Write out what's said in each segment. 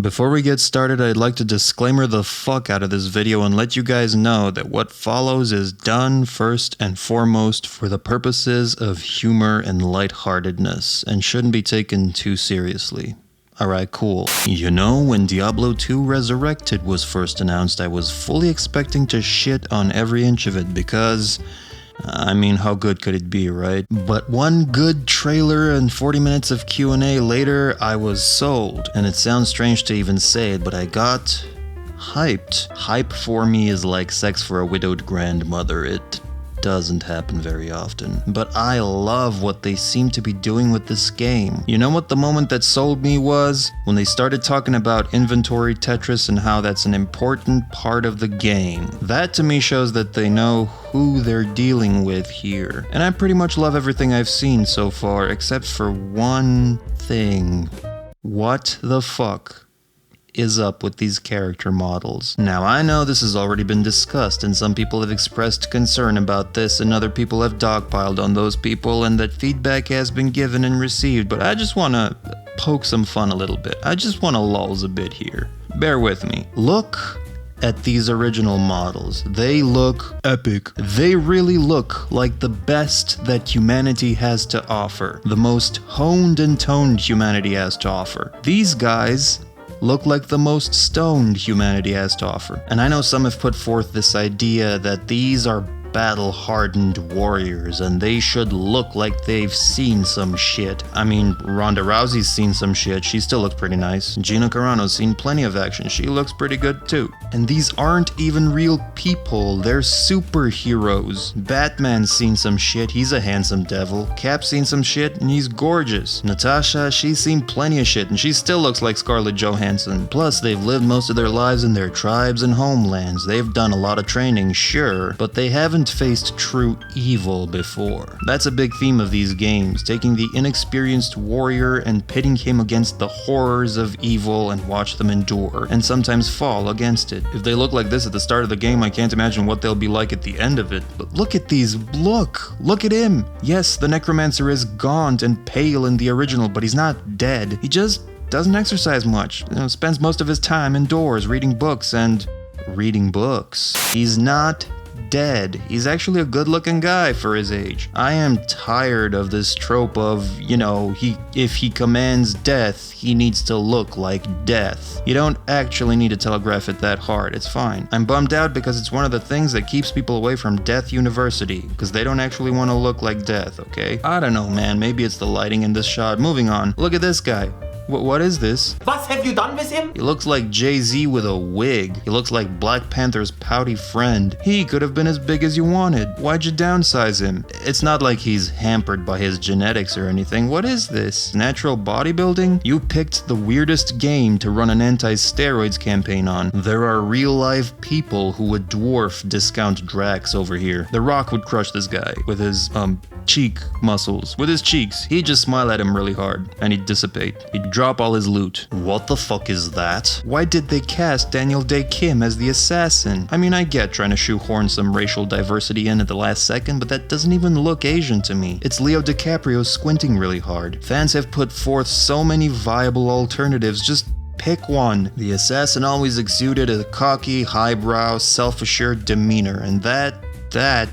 Before we get started, I'd like to disclaimer the fuck out of this video and let you guys know that what follows is done first and foremost for the purposes of humor and lightheartedness, and shouldn't be taken too seriously. Alright, cool. You know, when Diablo 2 Resurrected was first announced, I was fully expecting to shit on every inch of it because... I mean, how good could it be, right? But one good trailer and 40 minutes of Q&A later, I was sold. And it sounds strange to even say it, but I got hyped. Hype for me is like sex for a widowed grandmother. It doesn't happen very often. But I love what they seem to be doing with this game. You know what the moment that sold me was? When they started talking about inventory Tetris and how that's an important part of the game. That to me shows that they know who they're dealing with here. And I pretty much love everything I've seen so far, except for one thing. What the fuck is up with these character models? Now, I know this has already been discussed, and some people have expressed concern about this, and other people have dogpiled on those people, and that feedback has been given and received, but I just want to poke some fun a little bit. I just want to lulz a bit here. Bear with me. Look at these original models. They look epic. They really look like the best that humanity has to offer. The most honed and toned humanity has to offer. These guys look like the most stoned humanity has to offer. And I know some have put forth this idea that these are battle-hardened warriors and they should look like they've seen some shit. I mean, Ronda Rousey's seen some shit. She still looks pretty nice. Gina Carano's seen plenty of action. She looks pretty good too. And these aren't even real people. They're superheroes. Batman's seen some shit. He's a handsome devil. Cap's seen some shit and he's gorgeous. Natasha, she's seen plenty of shit and she still looks like Scarlett Johansson. Plus, they've lived most of their lives in their tribes and homelands. They've done a lot of training, sure, but they haven't faced true evil before. That's a big theme of these games, taking the inexperienced warrior and pitting him against the horrors of evil and watch them endure, and sometimes fall against it. If they look like this at the start of the game, I can't imagine what they'll be like at the end of it. But look at these, look at him! Yes, the Necromancer is gaunt and pale in the original, but he's not dead. He just doesn't exercise much, spends most of his time indoors reading books. He's not dead. He's actually a good-looking guy for his age. I am tired of this trope of, if he commands death, he needs to look like death. You don't actually need to telegraph it that hard. It's fine. I'm bummed out because it's one of the things that keeps people away from Death University, because they don't actually want to look like death, okay? I don't know, man. Maybe it's the lighting in this shot. Moving on. Look at this guy. What is this? What have you done with him? He looks like Jay-Z with a wig. He looks like Black Panther's pouty friend. He could have been as big as you wanted. Why'd you downsize him? It's not like he's hampered by his genetics or anything. What is this? Natural bodybuilding? You picked the weirdest game to run an anti-steroids campaign on. There are real-life people who would dwarf discount Drax over here. The Rock would crush this guy with his, cheek muscles. With his cheeks, he'd just smile at him really hard, and he'd dissipate. He'd drop all his loot. What the fuck is that? Why did they cast Daniel Day Kim as the assassin? I mean, I get trying to shoehorn some racial diversity in at the last second, but that doesn't even look Asian to me. It's Leo DiCaprio squinting really hard. Fans have put forth so many viable alternatives, just pick one. The assassin always exuded a cocky, highbrow, self-assured demeanor, and that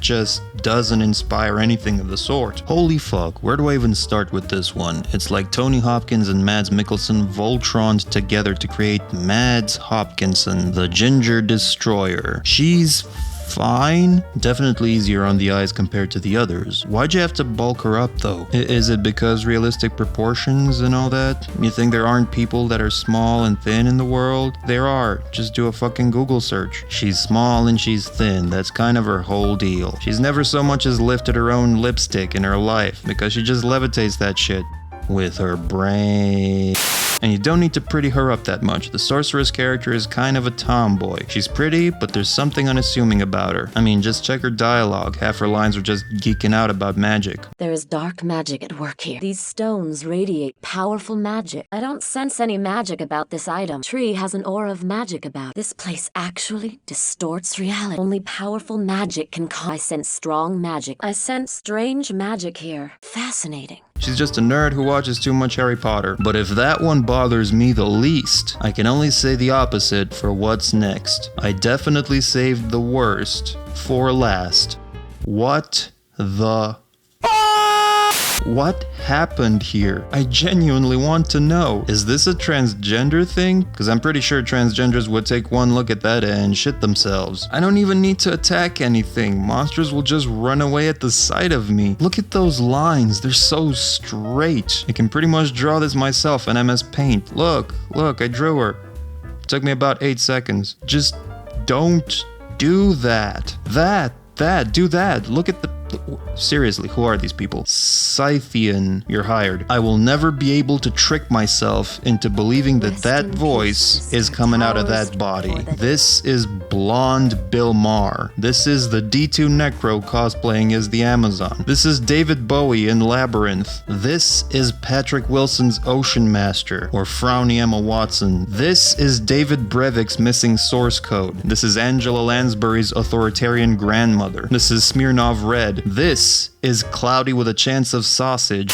just doesn't inspire anything of the sort. Holy fuck, where do I even start with this one? It's like Tony Hopkins and Mads Mikkelsen Voltroned together to create Mads Hopkinson, the Ginger Destroyer. She's fine. Definitely easier on the eyes compared to the others. Why'd you have to bulk her up though? Is it because realistic proportions and all that? You think there aren't people that are small and thin in the world? There are. Just do a fucking Google search. She's small and she's thin. That's kind of her whole deal. She's never so much as lifted her own lipstick in her life because she just levitates that shit with her brain. And you don't need to pretty her up that much. The sorceress character is kind of a tomboy. She's pretty, but there's something unassuming about her. I mean, just check her dialogue. Half her lines are just geeking out about magic. There is dark magic at work here. These stones radiate powerful magic. I don't sense any magic about this item. Tree has an aura of magic about it. This place actually distorts reality. Only powerful magic can cause. I sense strong magic. I sense strange magic here. Fascinating. She's just a nerd who watches too much Harry Potter. But if that one bothers me the least, I can only say the opposite for what's next. I definitely saved the worst for last. What the... What happened here? I genuinely want to know. Is this a transgender thing? Because I'm pretty sure transgenders would take one look at that and shit themselves. I don't even need to attack anything. Monsters will just run away at the sight of me. Look at those lines. They're so straight. I can pretty much draw this myself in MS Paint. Look, I drew her. It took me about 8 seconds. Just don't do that. Do that. Look at the... Seriously, who are these people? Scythian, you're hired. I will never be able to trick myself into believing that that voice is coming out of that body. This is blonde Bill Maher. This is the D2 Necro cosplaying as the Amazon. This is David Bowie in Labyrinth. This is Patrick Wilson's Ocean Master, or Frowny Emma Watson. This is David Brevik's missing source code. This is Angela Lansbury's authoritarian grandmother. This is Smirnov Red. This is Cloudy with a Chance of Sausage.